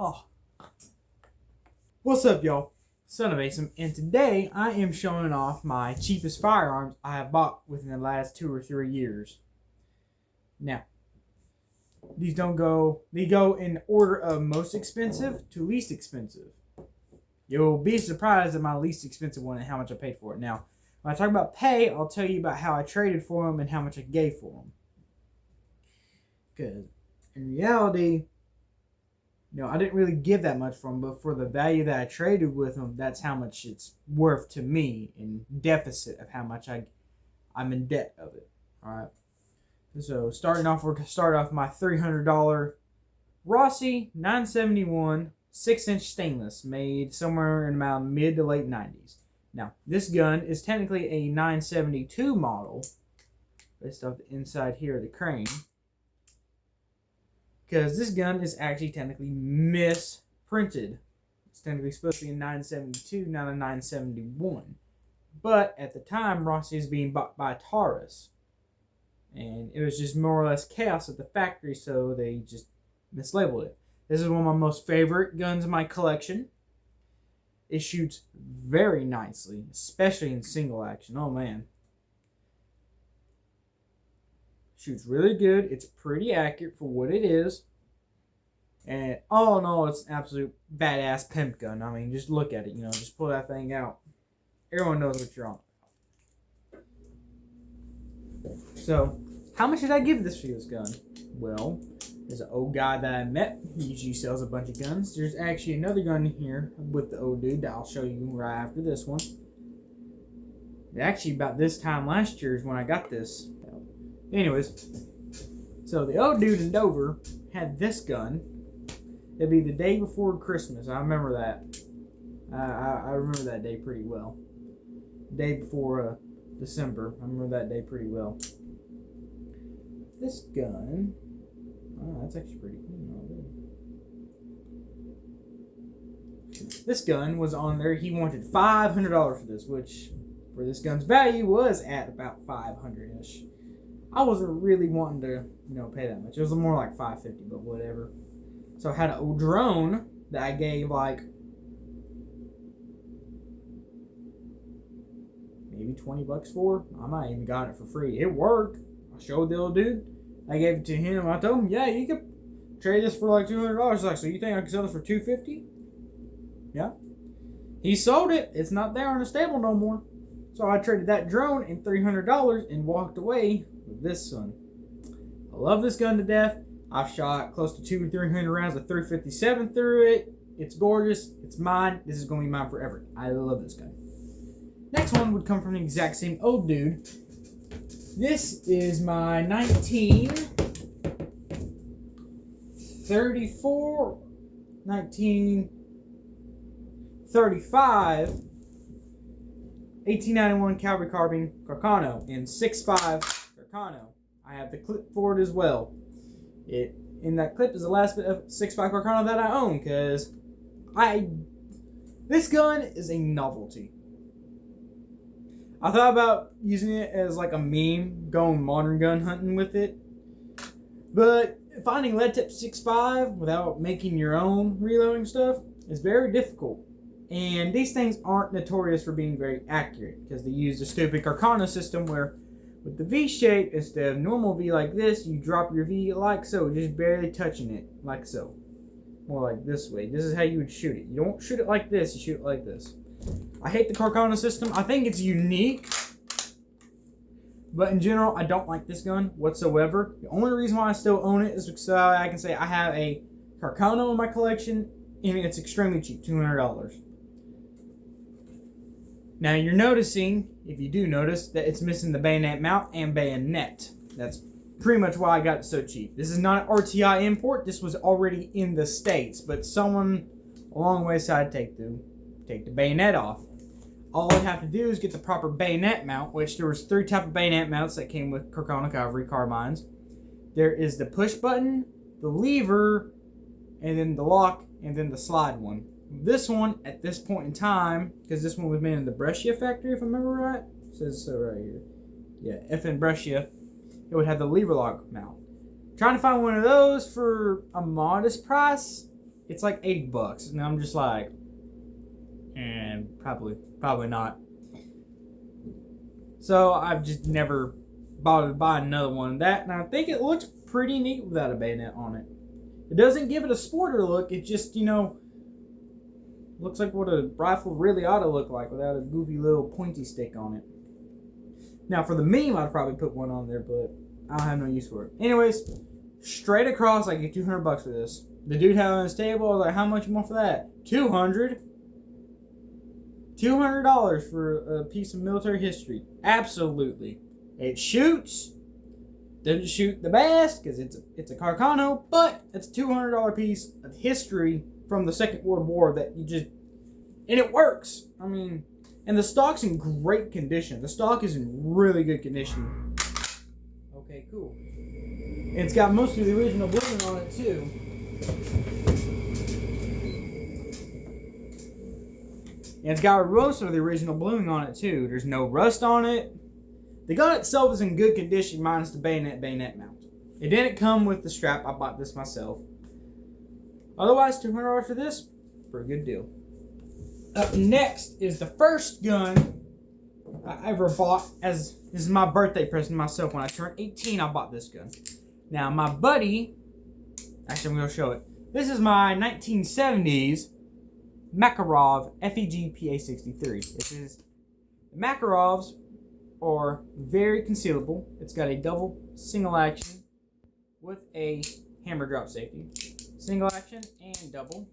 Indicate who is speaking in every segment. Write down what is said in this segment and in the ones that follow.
Speaker 1: Oh, what's up, y'all? Son of Asim, and today I am showing off my cheapest firearms I have bought within the last 2 or 3 years. Now, they go in order of most expensive to least expensive. You'll be surprised at my least expensive one and how much I paid for it. Now, when I talk about pay, I'll tell you about how I traded for them and how much I gave for them. Because in reality, I didn't really give that much for them, but for the value that I traded with them, that's how much it's worth to me in deficit of how much I'm in debt of it. All right. So we're gonna start off my $300 Rossi 971 6-inch stainless, made somewhere in about mid to late 90s. Now, this gun is technically a 972 model, based off the inside here of the crane, because this gun is actually technically misprinted. It's technically supposed to be a 972, not a 971. But at the time, Rossi is being bought by Taurus. And it was just more or less chaos at the factory, so they just mislabeled it. This is one of my most favorite guns in my collection. It shoots very nicely, especially in single action. Oh man. Shoots really good. It's pretty accurate for what it is. And all in all, it's an absolute badass pimp gun. I mean, just look at it. Just pull that thing out. Everyone knows what you're on. So, how much did I give this for this gun? Well, there's an old guy that I met. He usually sells a bunch of guns. There's actually another gun here with the old dude that I'll show you right after this one. Actually, about this time last year is when I got this. Anyways, so the old dude in Dover had this gun. It'd be the day before Christmas. I remember that. I remember that day pretty well. Day before December. I remember that day pretty well. This gun. Oh, that's actually pretty cool. This gun was on there. He wanted $500 for this, which for this gun's value was at about $500-ish. I wasn't really wanting to, pay that much. It was more like $550, but whatever. So I had an old drone that I gave like maybe $20 for. I might even got it for free. It worked. I showed the old dude. I gave it to him. I told him, yeah, you could trade this for like $200. He's like, so you think I can sell this for $250? Yeah. He sold it. It's not there in the stable no more. So I traded that drone and $300 and walked away with this one. I love this gun to death. I've shot close to 200 or 300 rounds of .357 through it. It's gorgeous. It's mine. This is going to be mine forever. I love this gun. Next one would come from the exact same old dude. This is my 1935 1891 cavalry carbine Carcano in 6.5 Carcano. I have the clip for it as well. In that clip is the last bit of 6.5 Carcano that I own, because this gun is a novelty. I thought about using it as like a meme, going modern gun hunting with it, but finding lead tip 6.5 without making your own reloading stuff is very difficult. And these things aren't notorious for being very accurate, because they use the stupid Carcano system where with the V shape, instead of normal V like this, you drop your V like so, just barely touching it, like so. More like this way. This is how you would shoot it. You don't shoot it like this, you shoot it like this. I hate the Carcano system. I think it's unique, but in general, I don't like this gun whatsoever. The only reason why I still own it is because I can say I have a Carcano in my collection, and it's extremely cheap, $200. Now you're noticing, if you do notice, that it's missing the bayonet mount and bayonet. That's pretty much why I got it so cheap. This is not an RTI import. This was already in the States, but someone a long way decided to take the bayonet off. All I have to do is get the proper bayonet mount, which there was 3 types of bayonet mounts that came with Carcano cavalry carbines. There is the push button, the lever, and then the lock, and then the slide one. This one, at this point in time, because this one was made in the Brescia factory, if I remember right. It says so right here. Yeah, FN Brescia. It would have the lever lock mount. Trying to find one of those for a modest price it's like $80, and I'm just like, probably not. So I've just never bothered to buy another one of that, and I think it looks pretty neat without a bayonet on it. It doesn't give it a sporter look. It just, you know, looks like what a rifle really ought to look like without a goofy little pointy stick on it. Now for the meme, I'd probably put one on there, but I don't have no use for it. Anyways, straight across, I get $200 for this. The dude had it on his table. I was like, how much more for that? $200 for a piece of military history. Absolutely. It shoots. Doesn't shoot the best because it's a Carcano, but it's a $200 piece of history from the Second World War that you just, and it works. I mean, and the stock's in great condition. The stock is in really good condition. Okay, cool. And it's got most of the original bluing on it too. And it's got most of the original bluing on it too. There's no rust on it. The gun itself is in good condition minus the bayonet mount. It didn't come with the strap. I bought this myself. Otherwise, $200 for this, pretty good deal. Up next is the first gun I ever bought. As this is my birthday present to myself. When I turned 18, I bought this gun. Now, my buddy, actually, I'm going to show it. This is my 1970s Makarov FEG PA-63. This is the Makarovs are very concealable. It's got a double single action with a hammer drop safety. Single action and double.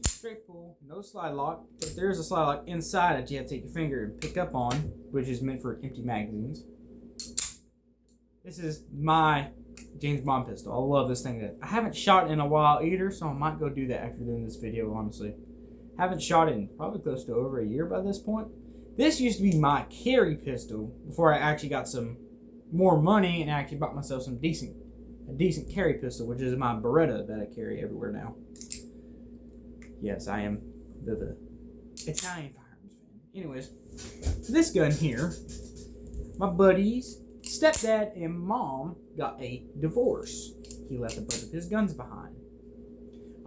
Speaker 1: Straight pull, no slide lock, but there is a slide lock inside that you have to take your finger and pick up on, which is meant for empty magazines. This is my James Bond pistol. I love this thing. I haven't shot in a while either, so I might go do that after doing this video, honestly. Haven't shot in probably close to over a year by this point. This used to be my carry pistol before I actually got some more money and actually bought myself a decent carry pistol, which is my Beretta that I carry everywhere now. Yes, I am the Italian firearms fan. Anyways, this gun here, my buddy's stepdad and mom got a divorce. He left a bunch of his guns behind.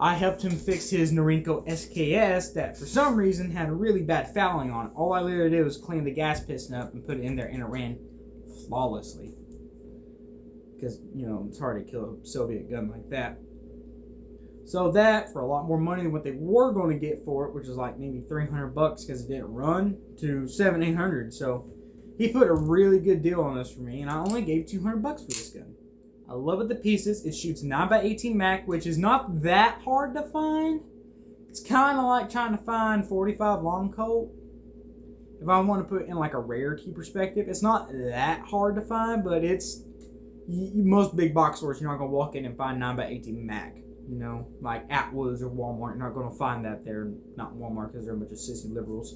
Speaker 1: I helped him fix his Norinco SKS that for some reason had a really bad fouling on it. All I literally did was clean the gas piston up and put it in there, and it ran flawlessly. Because, you know, it's hard to kill a Soviet gun like that. So that, for a lot more money than what they were going to get for it, which was like maybe $300 because it didn't run, to $700-800. So he put a really good deal on this for me, and I only gave $200 for this gun. I love it to pieces. It shoots 9x18 Mac, which is not that hard to find. It's kind of like trying to find 45 long Colt. If I want to put it in like a rarity perspective, it's not that hard to find, but it's most big box stores, you're not going to walk in and find 9x18 Mac. You know, like at Wood's or Walmart, you're not going to find that there. Not Walmart because they're a bunch of sissy liberals.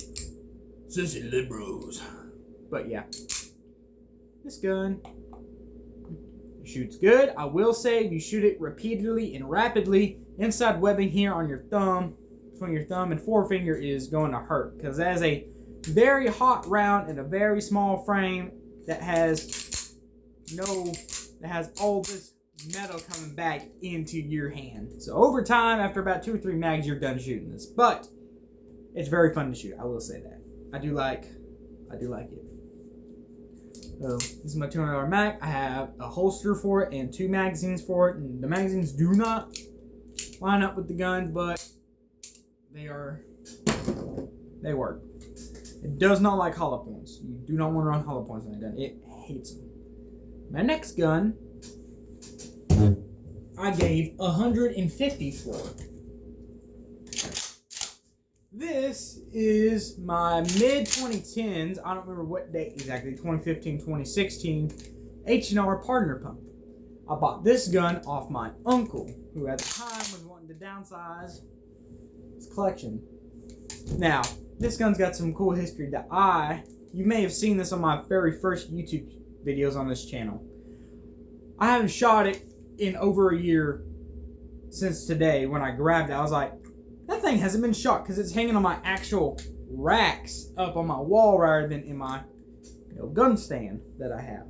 Speaker 1: Sissy liberals. But yeah, this gun shoots good. I will say if you shoot it repeatedly and rapidly, inside webbing here on your thumb, between your thumb and forefinger is going to hurt because that is a very hot round in a very small frame that has all this metal coming back into your hand. So over time, after about 2 or 3 mags, you're done shooting this. But it's very fun to shoot. I will say that. I do like it. So this is my $200 Mac. I have a holster for it and 2 magazines for it. And the magazines do not line up with the guns, but they work. It does not like hollow points. You do not want to run hollow points on a gun. It hates them. My next gun, I gave $150 for it. This is my mid-2010s, I don't remember what date exactly, 2015, 2016, H&R partner pump. I bought this gun off my uncle, who at the time was wanting to downsize his collection. Now, this gun's got some cool history that you may have seen this on my very first YouTube videos on this channel. I haven't shot it in over a year since today. When I grabbed it, I was like, that thing hasn't been shot because it's hanging on my actual racks up on my wall rather than in my gun stand that I have.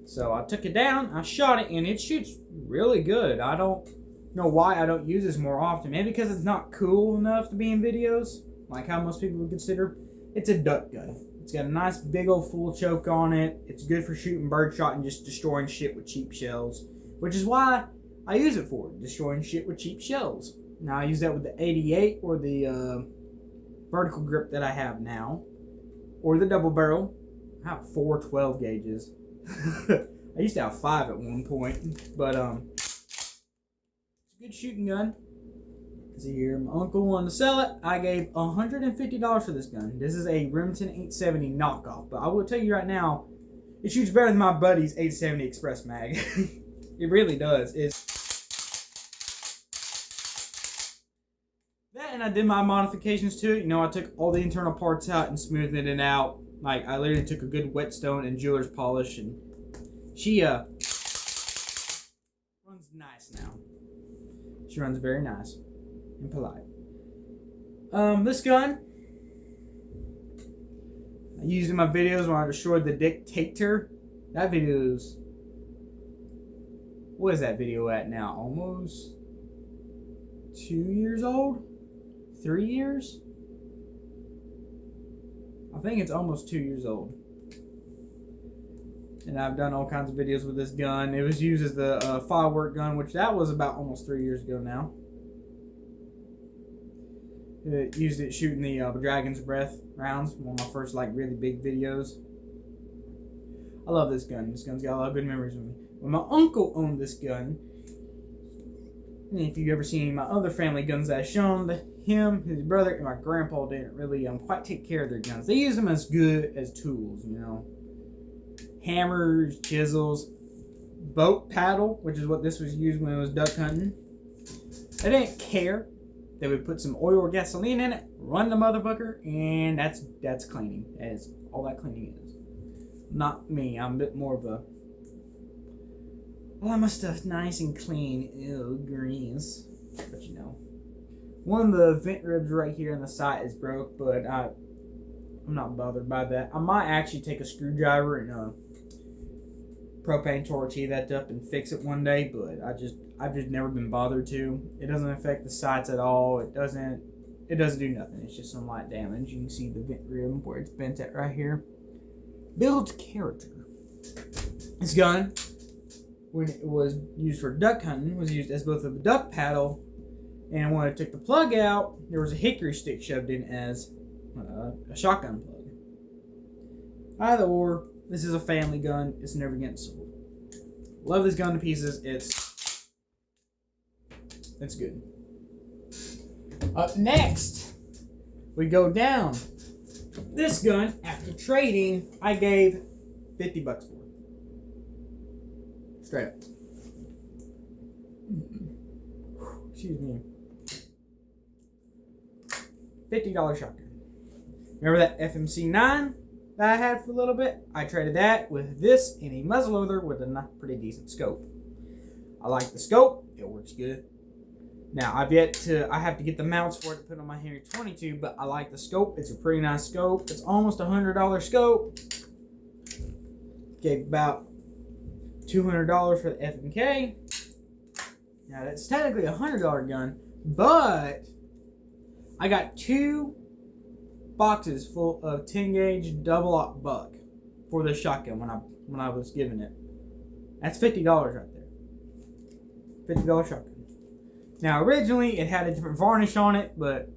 Speaker 1: So I took it down, I shot it, and it shoots really good. I don't know why I don't use this more often. Maybe because it's not cool enough to be in videos, like how most people would consider. It's a duck gun. It's got a nice big old full choke on it. It's good for shooting birdshot and just destroying shit with cheap shells, which is why I use it for, destroying shit with cheap shells. Now I use that with the 88 or the vertical grip that I have now, or the double barrel. I have 4 12 gauges. I used to have 5 at one point, but it's a good shooting gun. See here, my uncle wanted to sell it. I gave $150 for this gun. This is a Remington 870 knockoff, but I will tell you right now, it shoots better than my buddy's 870 Express Mag. It really does. That, and I did my modifications to it. You know, I took all the internal parts out and smoothed it out. Like, I literally took a good whetstone and jeweler's polish, and she runs nice now. She runs very nice and polite. This gun I used in my videos when I destroyed the Dictator. That video's, what is that video at now? Almost 2 years old? 3 years? I think it's almost 2 years old. And I've done all kinds of videos with this gun. It was used as the firework gun, which that was about almost 3 years ago now. It used it shooting the Dragon's Breath rounds. One of my first like really big videos. I love this gun. This gun's got a lot of good memories with me. When my uncle owned this gun, and if you've ever seen my other family guns that I've shown, him, his brother, and my grandpa didn't really quite take care of their guns. They used them as good as tools, you know. Hammers, chisels, boat paddle, which is what this was used when it was duck hunting. They didn't care. They would put some oil or gasoline in it, run the motherfucker, and that's cleaning. That is all that cleaning is. Not me. I'm a bit more of a, I like my stuff nice and clean. Ew, grease. But you know, one of the vent ribs right here on the side is broke, but I'm not bothered by that. I might actually take a screwdriver and propane torch, heat that up and fix it one day, but I've just never been bothered to. It doesn't affect the sights at all. It doesn't do nothing. It's just some light damage. You can see the vent rib where it's bent at right here. Builds character. This gun, when it was used for duck hunting, was used as both a duck paddle, and when I took the plug out, there was a hickory stick shoved in as a shotgun plug. Either or, this is a family gun. It's never getting sold. Love this gun to pieces. It's good. Up next, we go down. This gun, after trading, I gave $50 for it. Straight up. Excuse me. $50 shotgun. Remember that FMC9 that I had for a little bit? I traded that with this in a muzzleloader with a pretty decent scope. I like the scope. It works good. Now, I have to get the mounts for it to put on my Henry 22, but I like the scope. It's a pretty nice scope. It's almost a $100 scope. Gave about $200 for the F&K. Now, that's technically a $100 gun, but I got 2 boxes full of 10 gauge double aught buck for the shotgun when I was given it. That's $50 right there. $50 shotgun. Now originally it had a different varnish on it, but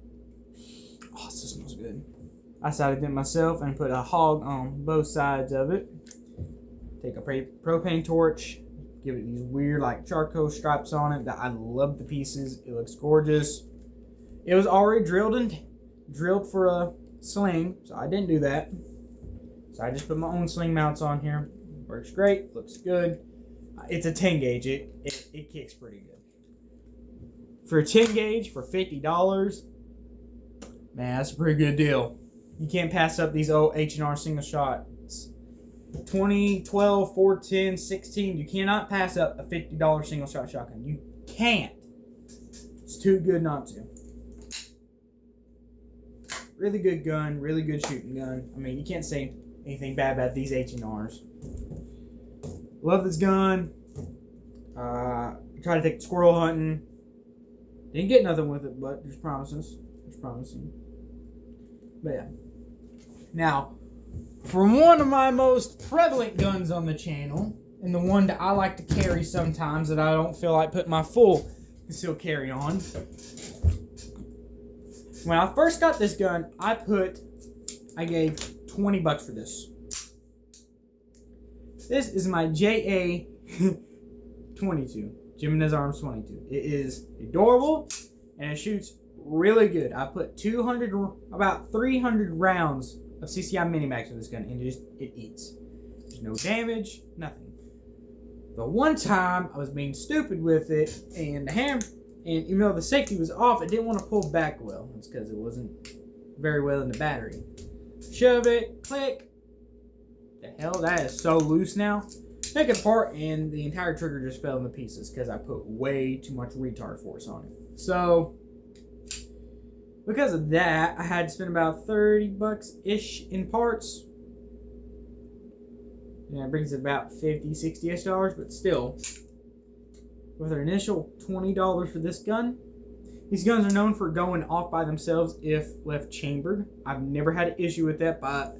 Speaker 1: oh, this smells good. I decided to do it myself and put a hog on both sides of it. Take a propane torch, give it these weird like charcoal stripes on it that I love the pieces. It looks gorgeous. It was already drilled for a sling, so I didn't do that. So I just put my own sling mounts on here. Works great, looks good. It's a 10 gauge. It kicks pretty good. For a 10 gauge for $50, man, that's a pretty good deal. You can't pass up these old H&R single shots. 20, 12, 410, 16. You cannot pass up a $50 single shot shotgun. You can't. It's too good not to. Really good gun, really good shooting gun. I mean, you can't say anything bad about these H&Rs. Love this gun. Try to take squirrel hunting. Didn't get nothing with it, but there's promises. There's promising. But yeah. Now, for one of my most prevalent guns on the channel, and the one that I like to carry sometimes that I don't feel like putting my full concealed carry on. When I first got this gun, I gave $20 for this. This is my JA-22, Jimenez Arms 22. It is adorable, and it shoots really good. I put about 300 rounds of CCI Minimax with this gun, and it eats. There's no damage, nothing. But one time, I was being stupid with it, and even though the safety was off, it didn't want to pull back well. It's because it wasn't very well in the battery. Shoved it, click. The hell, that is so loose now. Take it apart, and the entire trigger just fell into pieces because I put way too much retard force on it. So, because of that, I had to spend about $30-ish in parts. Yeah, it brings it about $50, $60-ish, but still, with an initial $20 for this gun, these guns are known for going off by themselves if left chambered. I've never had an issue with that, but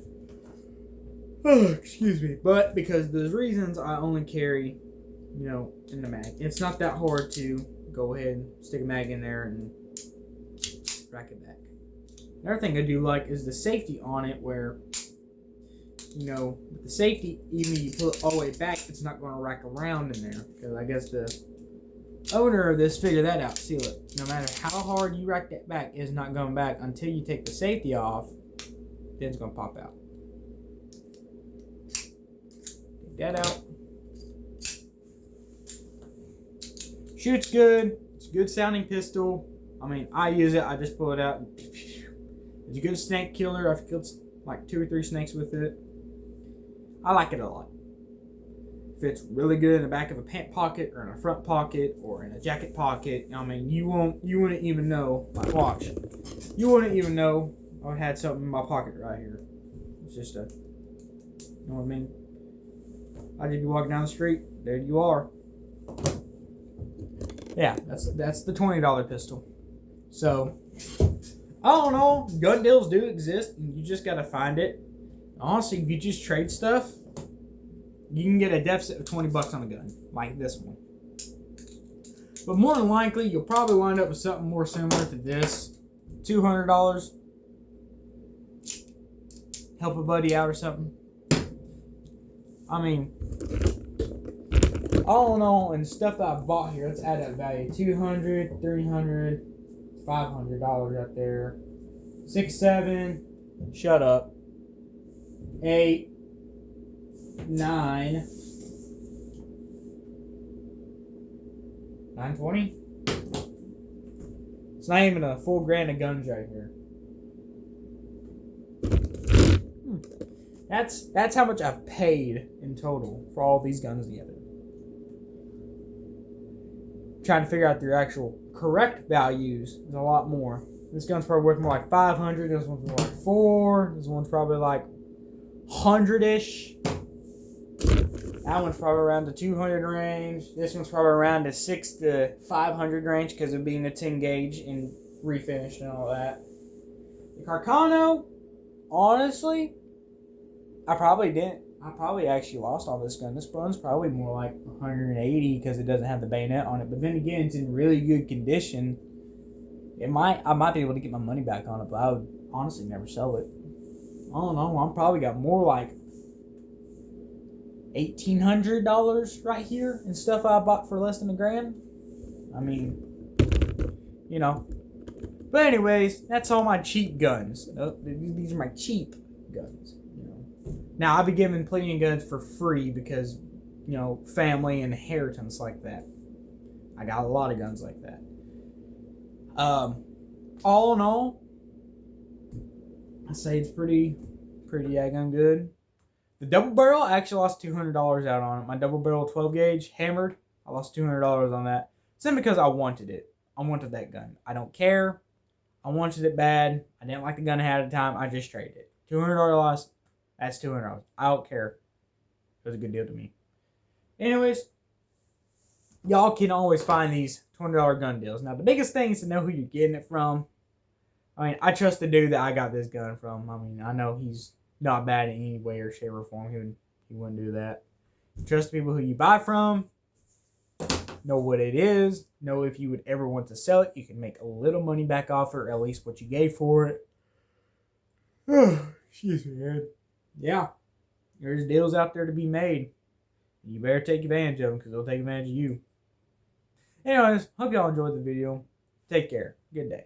Speaker 1: excuse me. But because of those reasons, I only carry, in the mag. It's not that hard to go ahead and stick a mag in there and rack it back. Another thing I do like is the safety on it, where with the safety, even if you pull it all the way back, it's not going to rack around in there. Because I guess the owner of this figured that out. See, look, no matter how hard you rack that back, it's not going back until you take the safety off. Then it's going to pop out. Take that out. Shoots good. It's a good sounding pistol. I mean, I use it. I just pull it out. It's a good snake killer. I've killed like 2 or 3 snakes with it. I like it a lot. Fits really good in the back of a pant pocket, or in a front pocket, or in a jacket pocket. I mean, you wouldn't even know. Like, watch. You wouldn't even know I had something in my pocket right here. It's just you know what I mean? I'd just be walking down the street. There you are. Yeah, that's the $20 pistol. So, I don't know. Gun deals do exist, and you just gotta find it. Honestly, if you just trade stuff, you can get a deficit of $20 on a gun, like this one. But more than likely, you'll probably wind up with something more similar to this. $200. Help a buddy out or something. I mean, all in all, and stuff that I bought here, let's add that value. $200, $300, $500 up there. 6, 7, shut up. 8, 9, 920. It's not even a full grand of guns right here. That's how much I've paid in total for all these guns together. Trying to figure out their actual correct values is a lot more. This gun's probably worth more like 500. This one's more like 4. This one's probably like 100-ish. That one's probably around the 200 range. This one's probably around the 6 to 500 range because of being a 10 gauge and refinished and all that. The Carcano, honestly, I probably actually lost all this gun. This gun's probably more like 180 because it doesn't have the bayonet on it. But then again, it's in really good condition. I might be able to get my money back on it, but I would honestly never sell it. I don't know. I'm probably got more like $1,800 right here in stuff I bought for less than $1,000. I mean, But anyways, that's all my cheap guns. These are my cheap guns. Now, I'll be giving plenty of guns for free because, family and inheritance like that. I got a lot of guns like that. All in all, I say it's pretty daggone good. The double barrel, I actually lost $200 out on it. My double barrel 12 gauge hammered, I lost $200 on that. Simply because I wanted it. I wanted that gun. I don't care. I wanted it bad. I didn't like the gun I had at the time. I just traded it. $200 loss. That's $200. I don't care. It was a good deal to me. Anyways, y'all can always find these $20 gun deals. Now, the biggest thing is to know who you're getting it from. I mean, I trust the dude that I got this gun from. I mean, I know he's not bad in any way or shape or form. He wouldn't do that. Trust the people who you buy from. Know what it is. Know if you would ever want to sell it. You can make a little money back off it, or at least what you gave for it. Excuse me, man. Yeah. There's deals out there to be made. You better take advantage of them because they'll take advantage of you. Anyways, hope y'all enjoyed the video. Take care. Good day.